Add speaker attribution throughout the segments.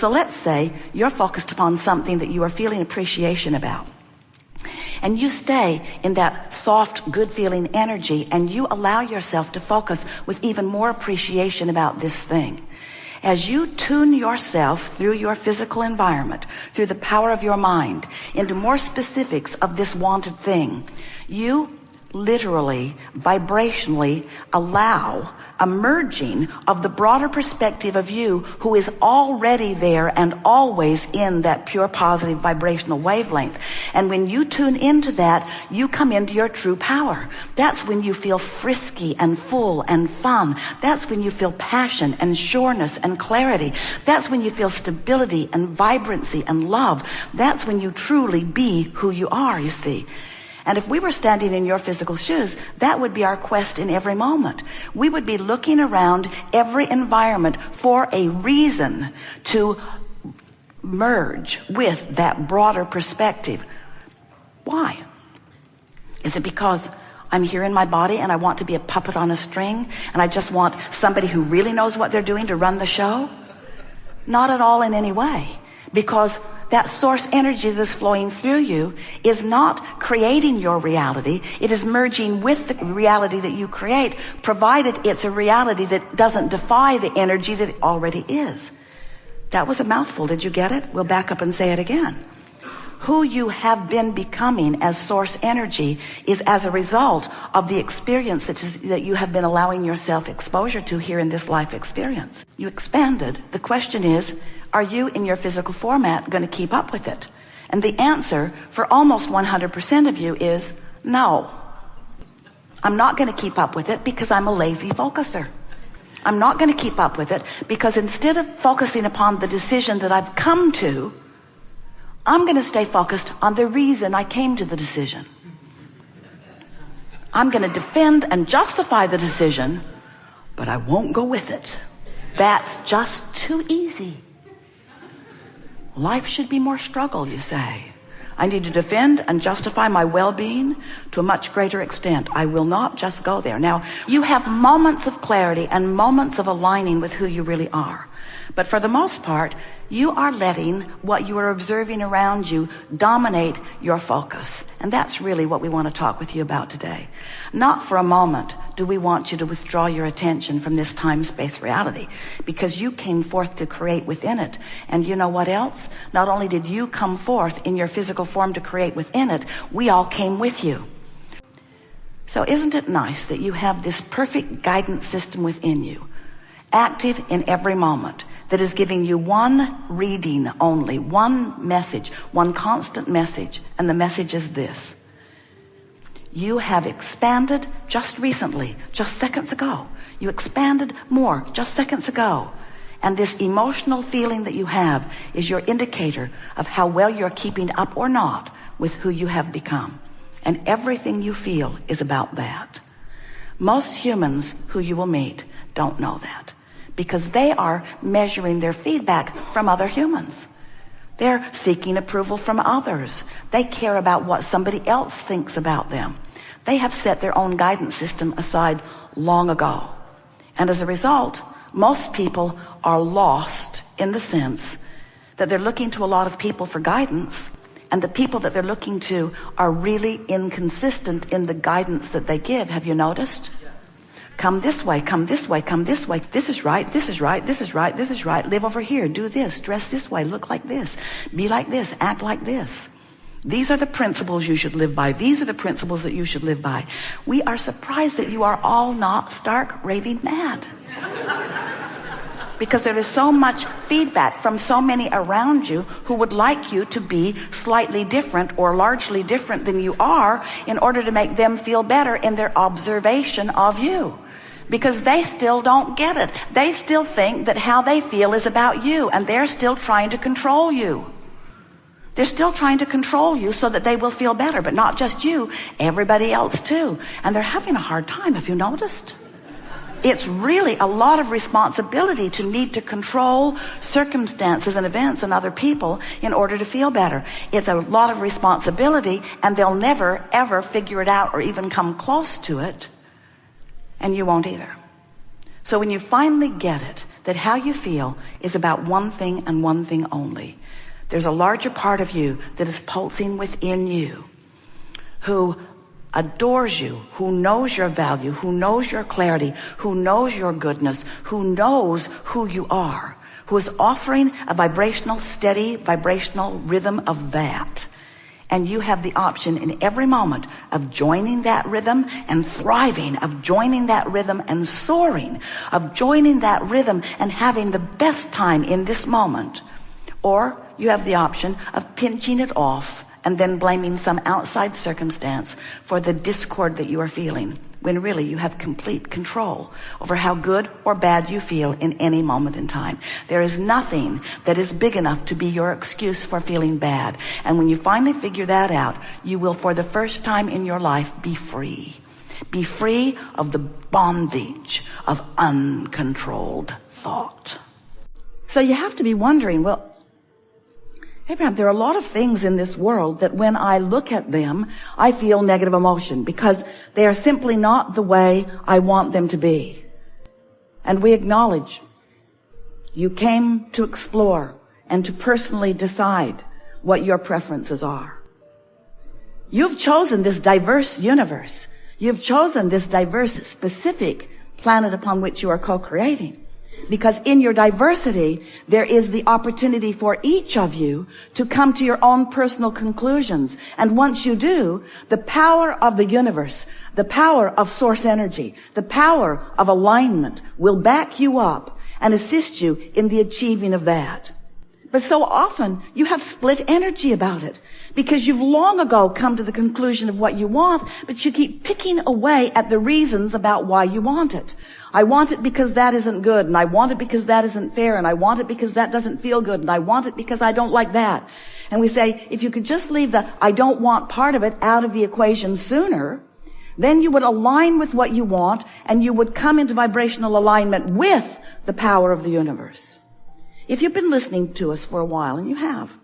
Speaker 1: So let's say you're focused upon something that you are feeling appreciation about. And you stay in that soft, good feeling energy, and you allow yourself to focus with even more appreciation about this thing. As you tune yourself through your physical environment, through the power of your mind, into more specifics of this wanted thing, you literally, vibrationally allow a merging of the broader perspective of you who is already there and always in that pure positive vibrational wavelength. And when you tune into that, you come into your true power. That's when you feel frisky and full and fun. That's when you feel passion and sureness and clarity. That's when you feel stability and vibrancy and love. That's when you truly be who you are, you see. And if we were standing in your physical shoes, that would be our quest in every moment. We would be looking around every environment for a reason to merge with that broader perspective. Why? Is it because I'm here in my body and I want to be a puppet on a string and I just want somebody who really knows what they're doing to run the show? Not at all in any way. Because that source energy that's flowing through you is not creating your reality. It is merging with the reality that you create, provided it's a reality that doesn't defy the energy that it already is. That was a mouthful. Did you get it? We'll back up and say it again. Who you have been becoming as source energy is as a result of the experience that you have been allowing yourself exposure to here in this life experience. You expanded. The question is, are you in your physical format going to keep up with it? And the answer for almost 100% of you is no. I'm not going to keep up with it because I'm a lazy focuser. I'm not going to keep up with it because instead of focusing upon the decision that I've come to, I'm going to stay focused on the reason I came to the decision. I'm going to defend and justify the decision, but I won't go with it. That's just too easy. Life should be more struggle, you say. I need to defend and justify my well-being to a much greater extent. I will not just go there. Now, you have moments of clarity and moments of aligning with who you really are. But for the most part, you are letting what you are observing around you dominate your focus. And that's really what we want to talk with you about today. Not for a moment do we want you to withdraw your attention from this time-space reality, because you came forth to create within it. And you know what else? Not only did you come forth in your physical form to create within it, we all came with you. So isn't it nice that you have this perfect guidance system within you, active in every moment, that is giving you one reading only, one message, one constant message, and the message is this. You have expanded just recently, just seconds ago. You expanded more just seconds ago. And this emotional feeling that you have is your indicator of how well you're keeping up or not with who you have become. And everything you feel is about that. Most humans who you will meet don't know that, because they are measuring their feedback from other humans. They're seeking approval from others. They care about what somebody else thinks about them. They have set their own guidance system aside long ago. And as a result, most people are lost in the sense that they're looking to a lot of people for guidance, and the people that they're looking to are really inconsistent in the guidance that they give. Have you noticed? Come this way, come this way, come this way. This is right, this is right, this is right, this is right. Live over here, do this, dress this way, look like this, be like this, act like this. These are the principles you should live by. These are the principles that you should live by. We are surprised that you are all not stark raving mad. Because there is so much feedback from so many around you who would like you to be slightly different or largely different than you are in order to make them feel better in their observation of you. Because they still don't get it. They still think that how they feel is about you, and they're still trying to control you. They're still trying to control you so that they will feel better, but not just you, everybody else too. And they're having a hard time, have you noticed? It's really a lot of responsibility to need to control circumstances and events and other people in order to feel better. It's a lot of responsibility, and they'll never, ever figure it out or even come close to it. And you won't either. So when you finally get it, that how you feel is about one thing and one thing only. There's a larger part of you that is pulsing within you, who adores you, who knows your value, who knows your clarity, who knows your goodness, who knows who you are, who is offering a vibrational, steady vibrational rhythm of that. And you have the option in every moment of joining that rhythm and thriving, of joining that rhythm and soaring, of joining that rhythm and having the best time in this moment. Or you have the option of pinching it off and then blaming some outside circumstance for the discord that you are feeling, when really you have complete control over how good or bad you feel in any moment in time. There is nothing that is big enough to be your excuse for feeling bad. And when you finally figure that out, you will, for the first time in your life, be free. Be free of the bondage of uncontrolled thought. So you have to be wondering, well, Abraham, there are a lot of things in this world that when I look at them, I feel negative emotion because they are simply not the way I want them to be. And we acknowledge you came to explore and to personally decide what your preferences are. You've chosen this diverse universe. You've chosen this diverse, specific planet upon which you are co-creating. Because in your diversity, there is the opportunity for each of you to come to your own personal conclusions. And once you do, the power of the universe, the power of source energy, the power of alignment will back you up and assist you in the achieving of that. But so often you have split energy about it because you've long ago come to the conclusion of what you want, but you keep picking away at the reasons about why you want it. I want it because that isn't good, and I want it because that isn't fair, and I want it because that doesn't feel good, and I want it because I don't like that. And we say, if you could just leave the I don't want part of it out of the equation sooner, then you would align with what you want, and you would come into vibrational alignment with the power of the universe. If you've been listening to us for a while, and you have,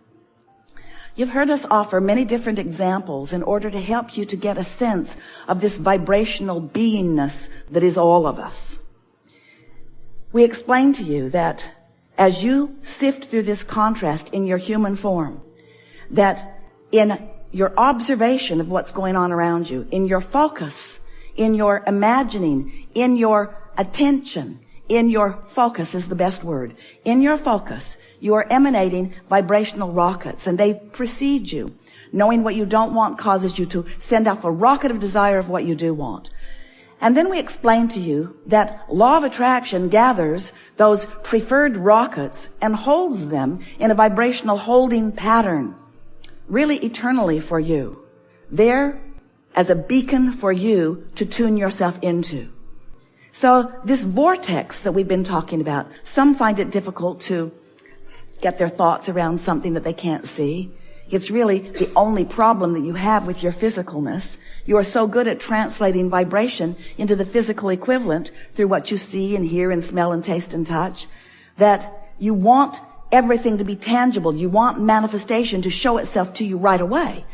Speaker 1: you've heard us offer many different examples in order to help you to get a sense of this vibrational beingness that is all of us. We explain to you that as you sift through this contrast in your human form, that in your observation of what's going on around you, in your focus, in your imagining, in your attention, in your focus is the best word. In your focus, you are emanating vibrational rockets, and they precede you. Knowing what you don't want causes you to send off a rocket of desire of what you do want. And then we explain to you that law of attraction gathers those preferred rockets and holds them in a vibrational holding pattern, really eternally for you, there as a beacon for you to tune yourself into. So this vortex that we've been talking about, some find it difficult to get their thoughts around something that they can't see. It's really the only problem that you have with your physicalness. You are so good at translating vibration into the physical equivalent through what you see and hear and smell and taste and touch, that you want everything to be tangible. You want manifestation to show itself to you right away.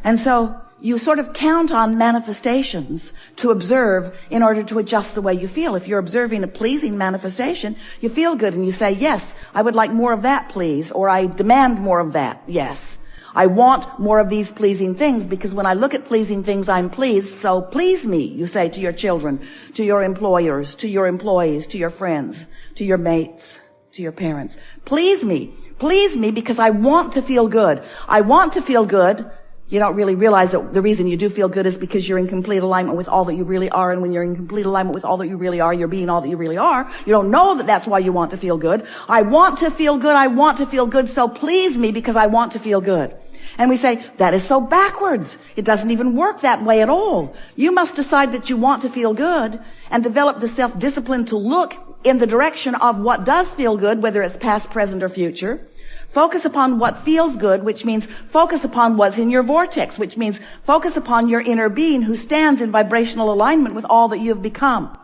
Speaker 1: And so you sort of count on manifestations to observe in order to adjust the way you feel. If you're observing a pleasing manifestation, you feel good and you say, yes, I would like more of that, please, or I demand more of that, yes. I want more of these pleasing things because when I look at pleasing things, I'm pleased, so please me, you say to your children, to your employers, to your employees, to your friends, to your mates, to your parents. Please me because I want to feel good. I want to feel good. You don't really realize that the reason you do feel good is because you're in complete alignment with all that you really are. And when you're in complete alignment with all that you really are, you're being all that you really are. You don't know that that's why you want to feel good. I want to feel good. I want to feel good. So please me because I want to feel good. And we say, that is so backwards. It doesn't even work that way at all. You must decide that you want to feel good and develop the self-discipline to look in the direction of what does feel good, whether it's past, present, or future. Focus upon what feels good, which means focus upon what's in your vortex, which means focus upon your inner being who stands in vibrational alignment with all that you have become.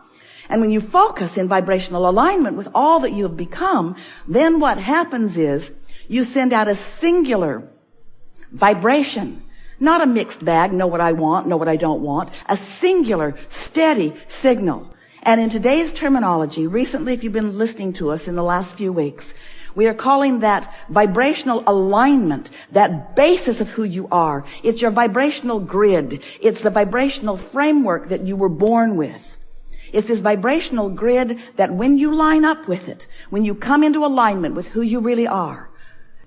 Speaker 1: And when you focus in vibrational alignment with all that you have become, then what happens is you send out a singular vibration, not a mixed bag, know what I want, know what I don't want, a singular, steady signal. And in today's terminology, recently, if you've been listening to us in the last few weeks, we are calling that vibrational alignment, that basis of who you are. It's your vibrational grid. It's the vibrational framework that you were born with. It's this vibrational grid that when you line up with it, when you come into alignment with who you really are,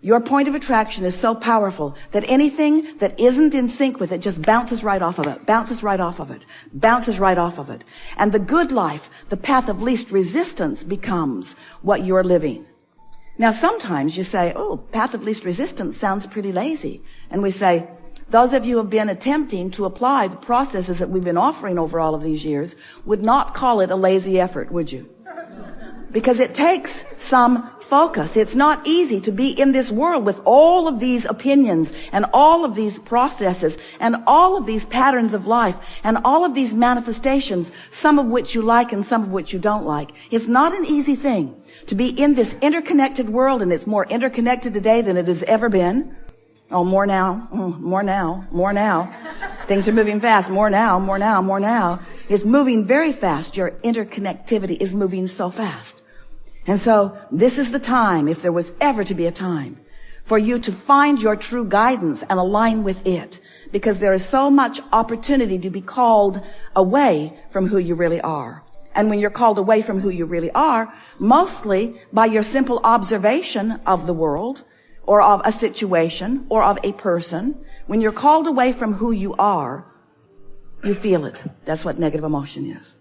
Speaker 1: your point of attraction is so powerful that anything that isn't in sync with it just bounces right off of it, bounces right off of it, bounces right off of it. And the good life, the path of least resistance, becomes what you're living. Now, sometimes you say, oh, path of least resistance sounds pretty lazy. And we say, those of you who have been attempting to apply the processes that we've been offering over all of these years would not call it a lazy effort, would you? Because it takes some focus. It's not easy to be in this world with all of these opinions and all of these processes and all of these patterns of life and all of these manifestations, some of which you like and some of which you don't like. It's not an easy thing to be in this interconnected world, and it's more interconnected today than it has ever been. Oh, more now, more now, more now. Things are moving fast. More now, more now, more now. It's moving very fast. Your interconnectivity is moving so fast. And so this is the time, if there was ever to be a time, for you to find your true guidance and align with it, because there is so much opportunity to be called away from who you really are. And when you're called away from who you really are, mostly by your simple observation of the world or of a situation or of a person, when you're called away from who you are, you feel it. That's what negative emotion is.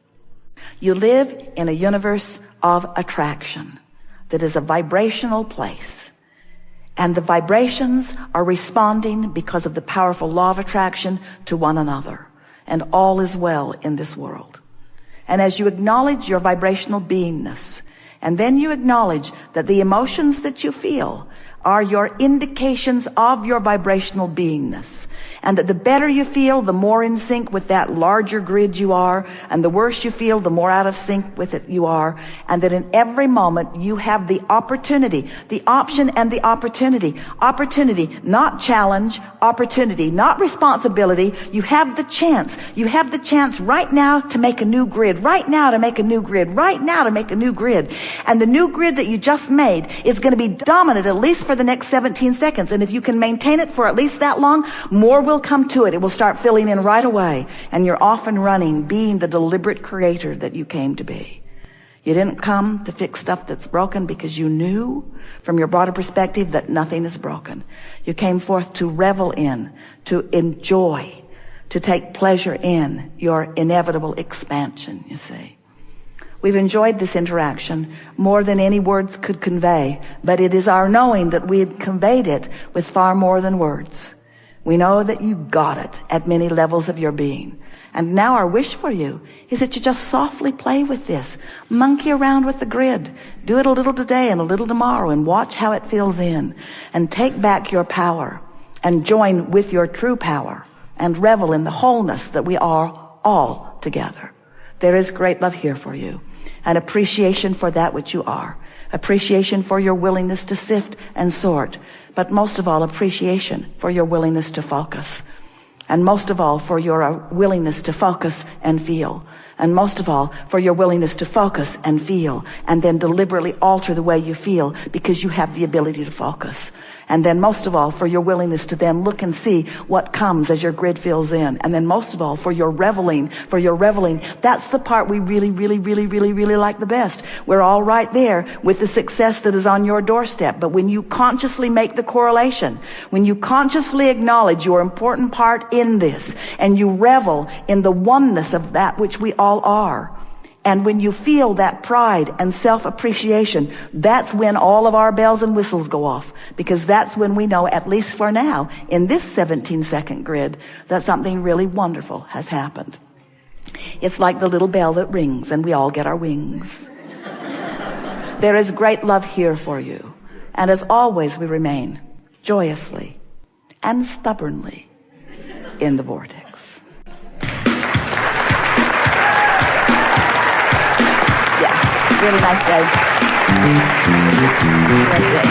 Speaker 1: You live in a universe of attraction that is a vibrational place. And the vibrations are responding because of the powerful law of attraction to one another. And all is well in this world. And as you acknowledge your vibrational beingness, and then you acknowledge that the emotions that you feel are your indications of your vibrational beingness, and that the better you feel, the more in sync with that larger grid you are, and the worse you feel, the more out of sync with it you are, and that in every moment you have the opportunity, the option and the opportunity, not challenge, opportunity, not responsibility. You have the chance right now to make a new grid, right now to make a new grid, right now to make a new grid. And the new grid that you just made is going to be dominant at least for the next 17 seconds. And if you can maintain it for at least that long, more will come to it. It will start filling in right away. And you're off and running, being the deliberate creator that you came to be. You didn't come to fix stuff that's broken because you knew from your broader perspective that nothing is broken. You came forth to revel in, to enjoy, to take pleasure in your inevitable expansion, you see. We've enjoyed this interaction more than any words could convey, but it is our knowing that we had conveyed it with far more than words. We know that you got it at many levels of your being. And now our wish for you is that you just softly play with this. Monkey around with the grid. Do it a little today and a little tomorrow and watch how it fills in. And take back your power and join with your true power and revel in the wholeness that we are all together. There is great love here for you, and appreciation for that which you are, appreciation for your willingness to sift and sort, but most of all, appreciation for your willingness to focus, and most of all, for your willingness to focus and feel, and most of all, for your willingness to focus and feel, and then deliberately alter the way you feel because you have the ability to focus. And then most of all, for your willingness to then look and see what comes as your grid fills in. And then most of all, for your reveling. That's the part we really like the best. We're all right there with the success that is on your doorstep. But when you consciously make the correlation, when you consciously acknowledge your important part in this, and you revel in the oneness of that which we all are, and when you feel that pride and self-appreciation, that's when all of our bells and whistles go off. Because that's when we know, at least for now, in this 17-second grid, that something really wonderful has happened. It's like the little bell that rings and we all get our wings. There is great love here for you. And as always, we remain joyously and stubbornly in the vortex. Really nice day. Really good.